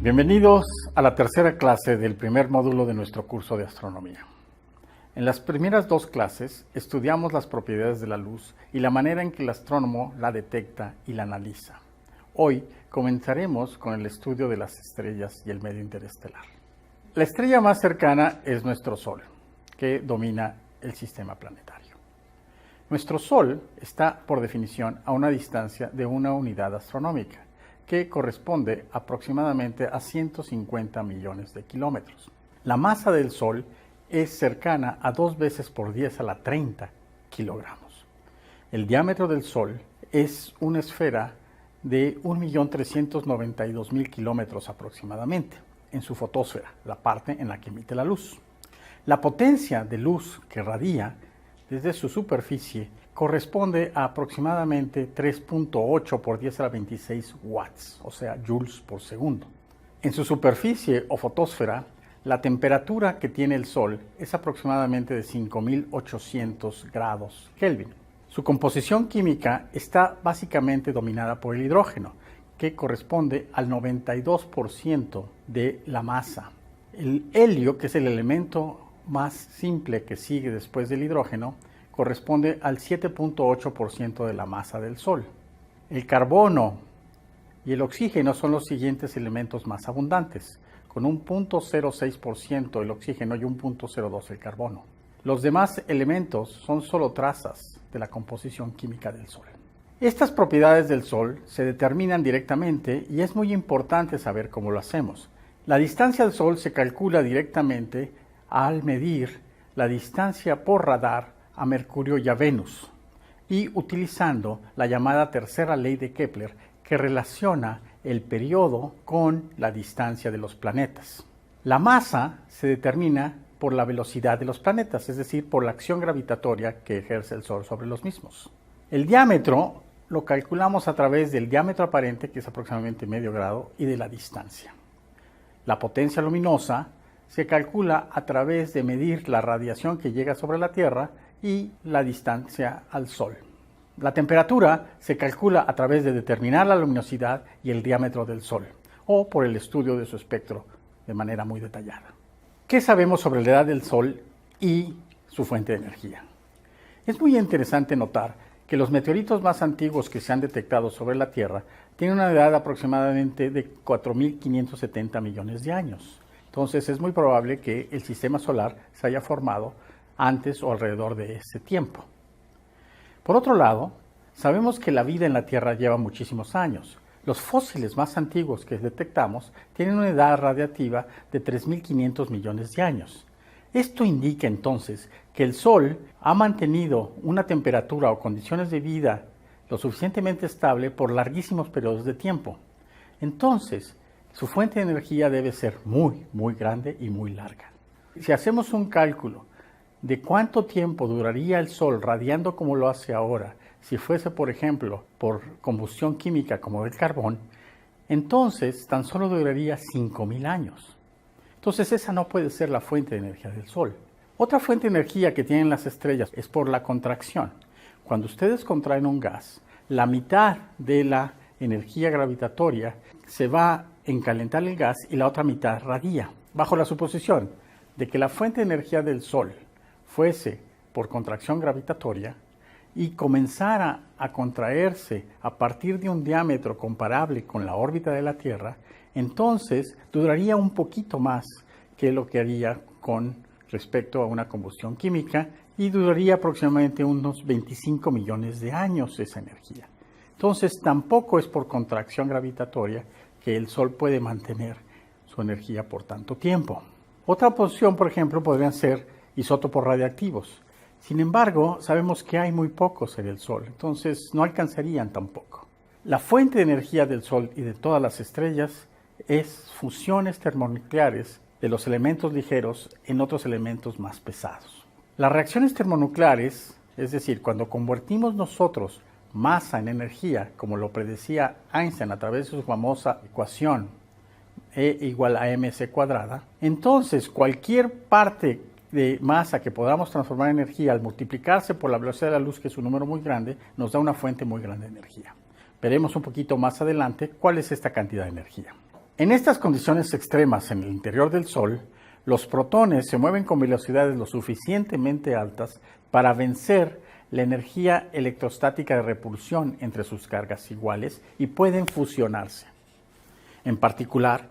Bienvenidos a la tercera clase del primer módulo de nuestro curso de astronomía. En las primeras dos clases estudiamos las propiedades de la luz y la manera en que el astrónomo la detecta y la analiza. Hoy comenzaremos con el estudio de las estrellas y el medio interestelar. La estrella más cercana es nuestro Sol, que domina el sistema planetario. Nuestro Sol está, por definición, a una distancia de una unidad astronómica, que corresponde aproximadamente a 150 millones de kilómetros. La masa del Sol es cercana a 2 veces por 10 a la 30 kilogramos. El diámetro del Sol es una esfera de 1.392.000 kilómetros aproximadamente, en su fotosfera, la parte en la que emite la luz. La potencia de luz que radia desde su superficie corresponde a aproximadamente 3.8 por 10 a la 26 watts, o sea, joules por segundo. En su superficie o fotosfera, la temperatura que tiene el Sol es aproximadamente de 5.800 grados Kelvin. Su composición química está básicamente dominada por el hidrógeno, que corresponde al 92% de la masa. El helio, que es el elemento más simple que sigue después del hidrógeno, corresponde al 7.8% de la masa del Sol. El carbono y el oxígeno son los siguientes elementos más abundantes, con un 0.06% el oxígeno y un 0.02% el carbono. Los demás elementos son solo trazas de la composición química del Sol. Estas propiedades del Sol se determinan directamente y es muy importante saber cómo lo hacemos. La distancia al Sol se calcula directamente al medir la distancia por radar a Mercurio y a Venus, y utilizando la llamada tercera ley de Kepler, que relaciona el periodo con la distancia de los planetas. La masa se determina por la velocidad de los planetas, es decir, por la acción gravitatoria que ejerce el Sol sobre los mismos. El diámetro lo calculamos a través del diámetro aparente, que es aproximadamente medio grado, y de la distancia. La potencia luminosa se calcula a través de medir la radiación que llega sobre la Tierra y la distancia al Sol. La temperatura se calcula a través de determinar la luminosidad y el diámetro del Sol, o por el estudio de su espectro de manera muy detallada. ¿Qué sabemos sobre la edad del Sol y su fuente de energía? Es muy interesante notar que los meteoritos más antiguos que se han detectado sobre la Tierra tienen una edad aproximadamente de 4.570 millones de años. Entonces es muy probable que el sistema solar se haya formado antes o alrededor de ese tiempo. Por otro lado, sabemos que la vida en la Tierra lleva muchísimos años. Los fósiles más antiguos que detectamos tienen una edad radiativa de 3.500 millones de años. Esto indica entonces que el Sol ha mantenido una temperatura o condiciones de vida lo suficientemente estable por larguísimos periodos de tiempo. Entonces, su fuente de energía debe ser muy grande y muy larga. Si hacemos un cálculo de cuánto tiempo duraría el Sol radiando como lo hace ahora, si fuese, por ejemplo, por combustión química como el carbón, entonces tan solo duraría 5.000 años. Entonces esa no puede ser la fuente de energía del Sol. Otra fuente de energía que tienen las estrellas es por la contracción. Cuando ustedes contraen un gas, la mitad de la energía gravitatoria se va en calentar el gas y la otra mitad radia, bajo la suposición de que la fuente de energía del Sol fuese por contracción gravitatoria y comenzara a contraerse a partir de un diámetro comparable con la órbita de la Tierra, entonces duraría un poquito más que lo que haría con respecto a una combustión química y duraría aproximadamente unos 25 millones de años esa energía. Entonces tampoco es por contracción gravitatoria que el Sol puede mantener su energía por tanto tiempo. Otra opción, por ejemplo, podrían ser isótopos radiactivos. Sin embargo, sabemos que hay muy pocos en el Sol, entonces no alcanzarían tampoco. La fuente de energía del Sol y de todas las estrellas es fusiones termonucleares de los elementos ligeros en otros elementos más pesados. Las reacciones termonucleares, es decir, cuando convertimos nosotros masa en energía, como lo predecía Einstein a través de su famosa ecuación E igual a mc², entonces cualquier parte de masa que podamos transformar en energía al multiplicarse por la velocidad de la luz, que es un número muy grande, nos da una fuente muy grande de energía. Veremos un poquito más adelante cuál es esta cantidad de energía. En estas condiciones extremas en el interior del Sol, los protones se mueven con velocidades lo suficientemente altas para vencer la energía electrostática de repulsión entre sus cargas iguales y pueden fusionarse. En particular,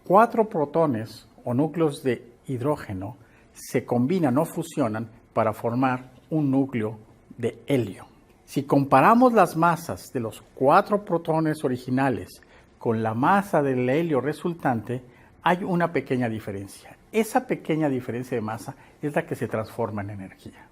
4 protones o núcleos de hidrógeno se combinan o fusionan para formar un núcleo de helio. Si comparamos las masas de los 4 protones originales con la masa del helio resultante, hay una pequeña diferencia. Esa pequeña diferencia de masa es la que se transforma en energía.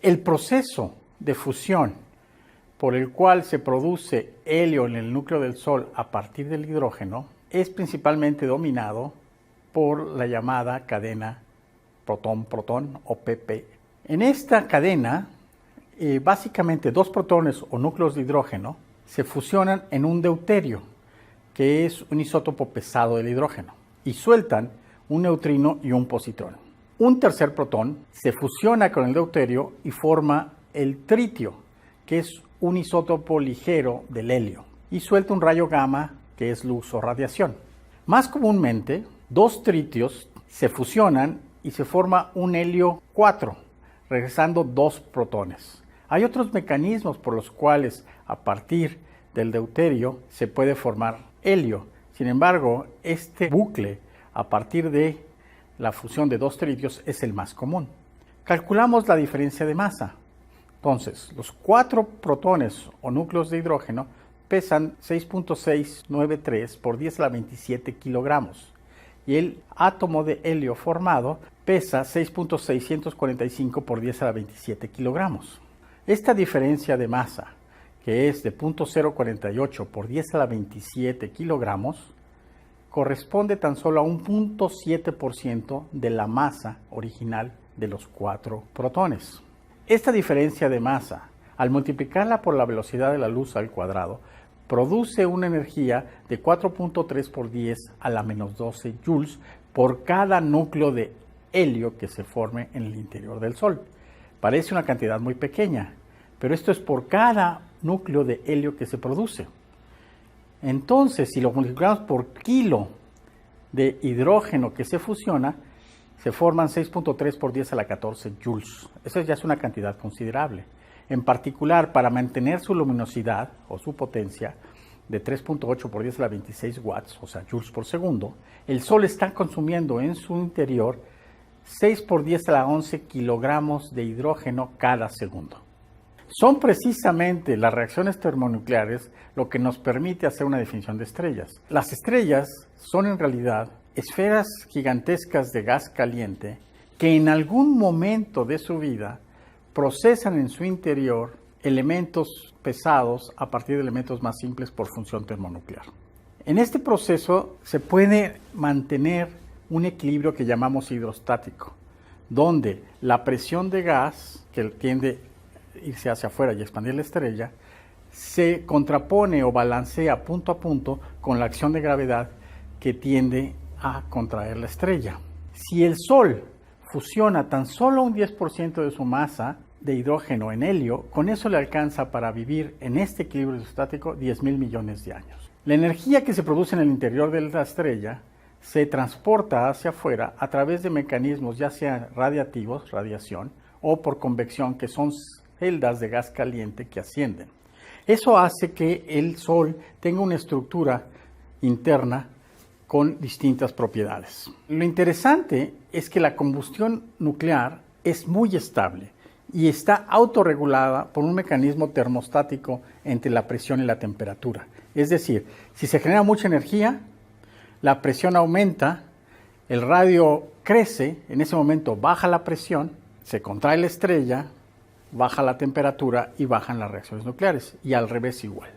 El proceso de fusión por el cual se produce helio en el núcleo del Sol a partir del hidrógeno es principalmente dominado por la llamada cadena protón-protón o PP. En esta cadena, básicamente 2 protones o núcleos de hidrógeno se fusionan en un deuterio, que es un isótopo pesado del hidrógeno, y sueltan un neutrino y un positrón. Un tercer protón se fusiona con el deuterio y forma el tritio, que es un isótopo ligero del helio, y suelta un rayo gamma, que es luz o radiación. Más comúnmente, 2 tritios se fusionan y se forma un helio 4, regresando 2 protones. Hay otros mecanismos por los cuales a partir del deuterio se puede formar helio. Sin embargo, este bucle a partir de la fusión de 2 tritios es el más común. Calculamos la diferencia de masa. Entonces, los 4 protones o núcleos de hidrógeno pesan 6.693 por 10 a la 27 kilogramos y el átomo de helio formado pesa 6.645 por 10 a la 27 kilogramos. Esta diferencia de masa, que es de 0.048 por 10 a la 27 kilogramos, corresponde tan solo a un 0.7% de la masa original de los 4 protones. Esta diferencia de masa, al multiplicarla por la velocidad de la luz al cuadrado, produce una energía de 4.3 por 10 a la menos 12 joules por cada núcleo de helio que se forme en el interior del Sol. Parece una cantidad muy pequeña, pero esto es por cada núcleo de helio que se produce. Entonces, si lo multiplicamos por kilo de hidrógeno que se fusiona, se forman 6.3 por 10 a la 14 joules. Eso ya es una cantidad considerable. En particular, para mantener su luminosidad o su potencia de 3.8 por 10 a la 26 watts, o sea, joules por segundo, el Sol está consumiendo en su interior 6 por 10 a la 11 kilogramos de hidrógeno cada segundo. Son precisamente las reacciones termonucleares lo que nos permite hacer una definición de estrellas. Las estrellas son en realidad esferas gigantescas de gas caliente que en algún momento de su vida procesan en su interior elementos pesados a partir de elementos más simples por función termonuclear. En este proceso se puede mantener un equilibrio que llamamos hidrostático, donde la presión de gas, que tiende a irse hacia afuera y expandir la estrella, se contrapone o balancea punto a punto con la acción de gravedad que tiende a contraer la estrella. Si el Sol fusiona tan solo un 10% de su masa de hidrógeno en helio, con eso le alcanza para vivir en este equilibrio hidrostático 10.000 millones de años. La energía que se produce en el interior de la estrella se transporta hacia afuera a través de mecanismos ya sean radiativos, radiación, o por convección, que son celdas de gas caliente que ascienden. Eso hace que el Sol tenga una estructura interna con distintas propiedades. Lo interesante es que la combustión nuclear es muy estable y está autorregulada por un mecanismo termostático entre la presión y la temperatura. Es decir, si se genera mucha energía, la presión aumenta, el radio crece, en ese momento baja la presión, se contrae la estrella, baja la temperatura y bajan las reacciones nucleares, y al revés igual.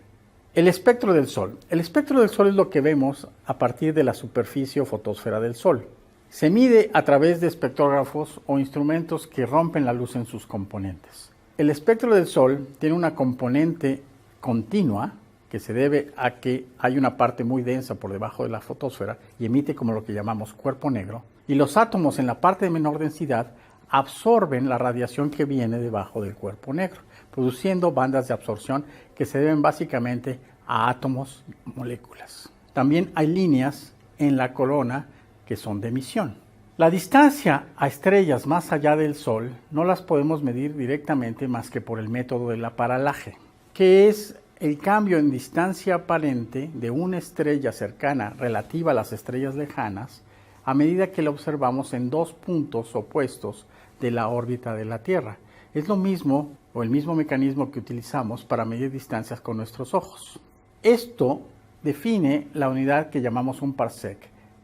El espectro del Sol. El espectro del Sol es lo que vemos a partir de la superficie o fotosfera del Sol. Se mide a través de espectrógrafos o instrumentos que rompen la luz en sus componentes. El espectro del Sol tiene una componente continua que se debe a que hay una parte muy densa por debajo de la fotosfera y emite como lo que llamamos cuerpo negro, y los átomos en la parte de menor densidad absorben la radiación que viene debajo del cuerpo negro, produciendo bandas de absorción que se deben básicamente a átomos y moléculas. También hay líneas en la corona que son de emisión. La distancia a estrellas más allá del Sol no las podemos medir directamente más que por el método del paralaje, que es el cambio en distancia aparente de una estrella cercana relativa a las estrellas lejanas a medida que la observamos en dos puntos opuestos de la órbita de la Tierra. Es lo mismo o el mismo mecanismo que utilizamos para medir distancias con nuestros ojos. Esto define la unidad que llamamos un parsec,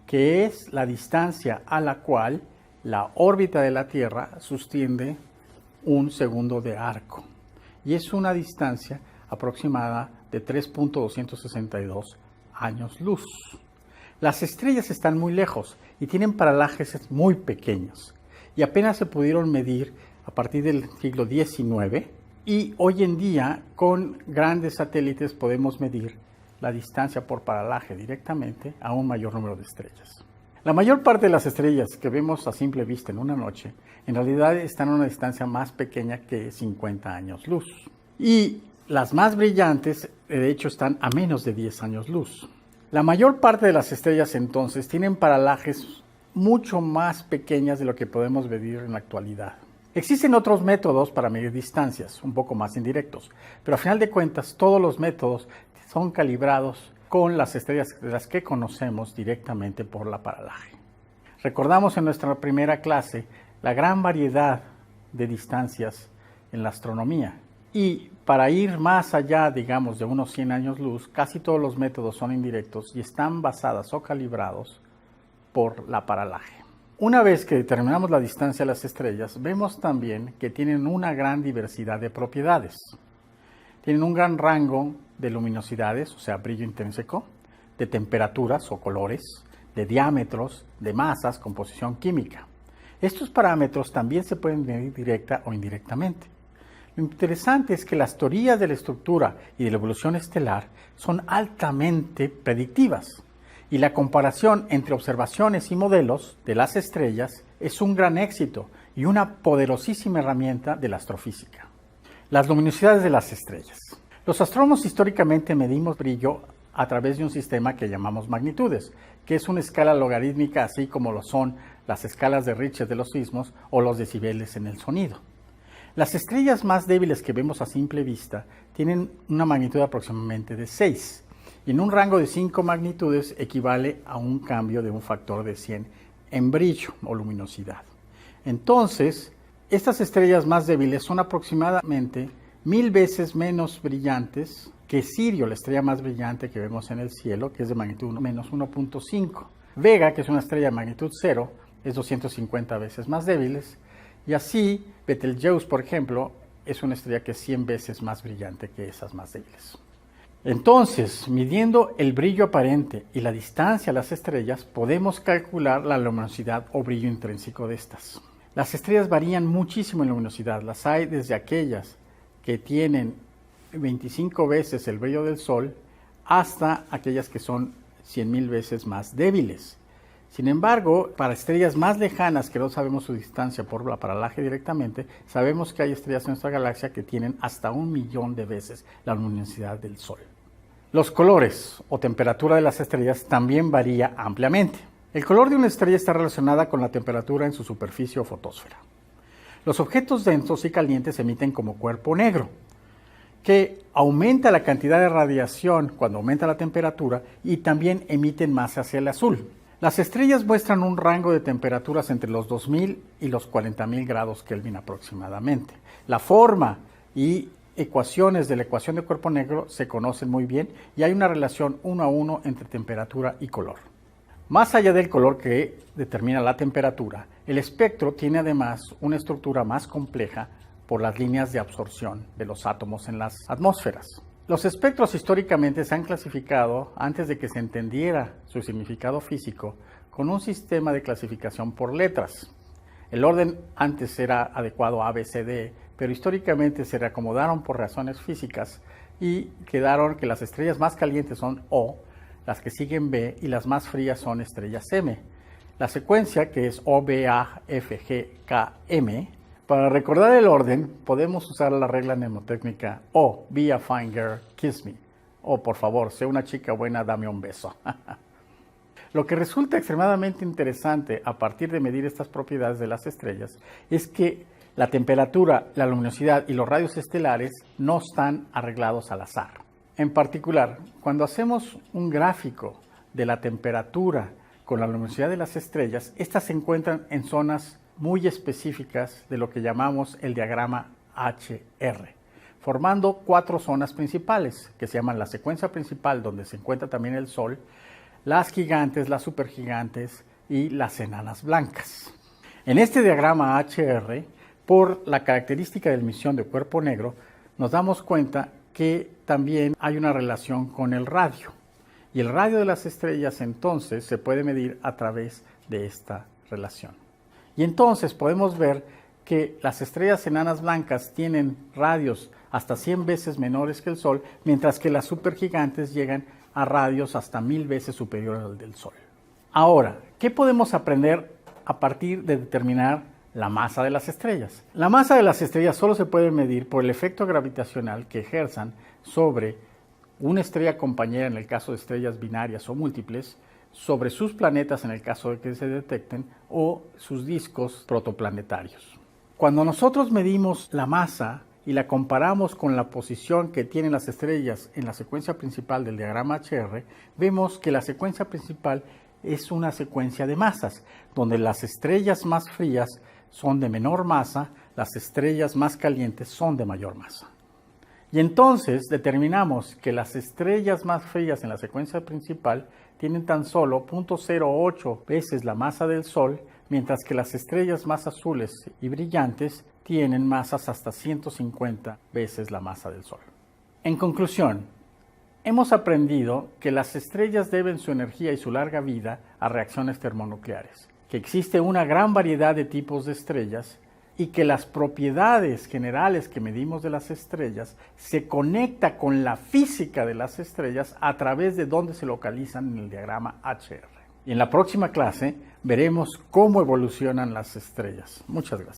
que es la distancia a la cual la órbita de la Tierra sostiene un segundo de arco. Y es una distancia aproximada de 3.262 años luz. Las estrellas están muy lejos y tienen paralajes muy pequeños y apenas se pudieron medir a partir del siglo XIX, y hoy en día con grandes satélites podemos medir la distancia por paralaje directamente a un mayor número de estrellas. La mayor parte de las estrellas que vemos a simple vista en una noche en realidad están a una distancia más pequeña que 50 años luz. Y las más brillantes, de hecho, están a menos de 10 años luz. La mayor parte de las estrellas entonces tienen paralajes mucho más pequeñas de lo que podemos medir en la actualidad. Existen otros métodos para medir distancias, un poco más indirectos, pero a final de cuentas todos los métodos son calibrados con las estrellas de las que conocemos directamente por la paralaje. Recordamos en nuestra primera clase la gran variedad de distancias en la astronomía, y para ir más allá, digamos, de unos 100 años luz, casi todos los métodos son indirectos y están basados o calibrados por la paralaje. Una vez que determinamos la distancia a las estrellas, vemos también que tienen una gran diversidad de propiedades. Tienen un gran rango de luminosidades, o sea, brillo intrínseco, de temperaturas o colores, de diámetros, de masas, composición química. Estos parámetros también se pueden medir directa o indirectamente. Lo interesante es que las teorías de la estructura y de la evolución estelar son altamente predictivas, y la comparación entre observaciones y modelos de las estrellas es un gran éxito y una poderosísima herramienta de la astrofísica. Las luminosidades de las estrellas. Los astrónomos históricamente medimos brillo a través de un sistema que llamamos magnitudes, que es una escala logarítmica, así como lo son las escalas de Richter de los sismos o los decibeles en el sonido. Las estrellas más débiles que vemos a simple vista tienen una magnitud aproximadamente de 6, y en un rango de 5 magnitudes equivale a un cambio de un factor de 100 en brillo o luminosidad. Entonces, estas estrellas más débiles son aproximadamente 1000 veces menos brillantes que Sirio, la estrella más brillante que vemos en el cielo, que es de magnitud menos 1.5. Vega, que es una estrella de magnitud 0, es 250 veces más débiles. Y así, Betelgeuse, por ejemplo, es una estrella que es 100 veces más brillante que esas más débiles. Entonces, midiendo el brillo aparente y la distancia a las estrellas, podemos calcular la luminosidad o brillo intrínseco de estas. Las estrellas varían muchísimo en luminosidad. Las hay desde aquellas que tienen 25 veces el brillo del Sol hasta aquellas que son 100,000 veces más débiles. Sin embargo, para estrellas más lejanas que no sabemos su distancia por la paralaje directamente, sabemos que hay estrellas en nuestra galaxia que tienen hasta 1,000,000 de veces la luminosidad del Sol. Los colores o temperatura de las estrellas también varía ampliamente. El color de una estrella está relacionada con la temperatura en su superficie o fotosfera. Los objetos densos y calientes se emiten como cuerpo negro, que aumenta la cantidad de radiación cuando aumenta la temperatura y también emiten más hacia el azul. Las estrellas muestran un rango de temperaturas entre los 2000 y los 40,000 grados Kelvin aproximadamente. La forma y ecuaciones de la ecuación de cuerpo negro se conocen muy bien y hay una relación 1 a 1 entre temperatura y color. Más allá del color que determina la temperatura, el espectro tiene además una estructura más compleja por las líneas de absorción de los átomos en las atmósferas. Los espectros históricamente se han clasificado, antes de que se entendiera su significado físico, con un sistema de clasificación por letras. El orden antes era adecuado A, B, C, D, pero históricamente se reacomodaron por razones físicas y quedaron que las estrellas más calientes son O, las que siguen B y las más frías son estrellas M. La secuencia, que es O, B, A, F, G, K, M, para recordar el orden podemos usar la regla mnemotécnica O, be a fine girl, kiss me. O por favor, sé una chica buena, dame un beso. Lo que resulta extremadamente interesante a partir de medir estas propiedades de las estrellas es que la temperatura, la luminosidad y los radios estelares no están arreglados al azar. En particular, cuando hacemos un gráfico de la temperatura con la luminosidad de las estrellas, estas se encuentran en zonas muy específicas de lo que llamamos el diagrama HR, formando 4 zonas principales que se llaman la secuencia principal, donde se encuentra también el Sol, las gigantes, las supergigantes y las enanas blancas. En este diagrama HR, por la característica de emisión de cuerpo negro, nos damos cuenta que también hay una relación con el radio. Y el radio de las estrellas entonces se puede medir a través de esta relación. Y entonces podemos ver que las estrellas enanas blancas tienen radios hasta 100 veces menores que el Sol, mientras que las supergigantes llegan a radios hasta 1000 veces superiores al del Sol. Ahora, ¿qué podemos aprender a partir de determinar la masa de las estrellas? La masa de las estrellas solo se puede medir por el efecto gravitacional que ejerzan sobre una estrella compañera en el caso de estrellas binarias o múltiples, sobre sus planetas en el caso de que se detecten, o sus discos protoplanetarios. Cuando nosotros medimos la masa y la comparamos con la posición que tienen las estrellas en la secuencia principal del diagrama HR, vemos que la secuencia principal es una secuencia de masas, donde las estrellas más frías son de menor masa, las estrellas más calientes son de mayor masa. Y entonces determinamos que las estrellas más frías en la secuencia principal tienen tan solo 0.08 veces la masa del Sol, mientras que las estrellas más azules y brillantes tienen masas hasta 150 veces la masa del Sol. En conclusión, hemos aprendido que las estrellas deben su energía y su larga vida a reacciones termonucleares, que existe una gran variedad de tipos de estrellas y que las propiedades generales que medimos de las estrellas se conecta con la física de las estrellas a través de donde se localizan en el diagrama HR. Y en la próxima clase veremos cómo evolucionan las estrellas. Muchas gracias.